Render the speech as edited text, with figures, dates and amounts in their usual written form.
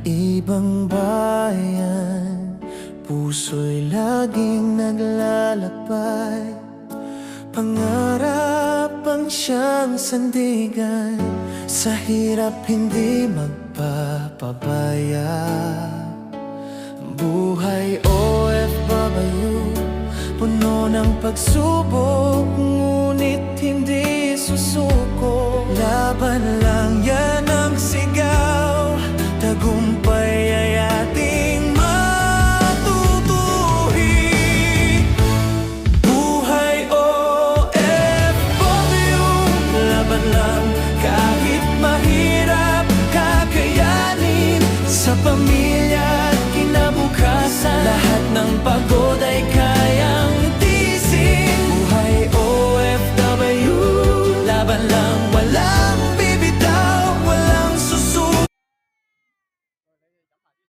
ibang bayan, puso'y laging naglalakbay. Pangarap ang siyang sandigan, sa hirap hindi magpapabaya. Buhay OFW, puno ng pagsubok, ngunit hindi susuko. Laban lang yan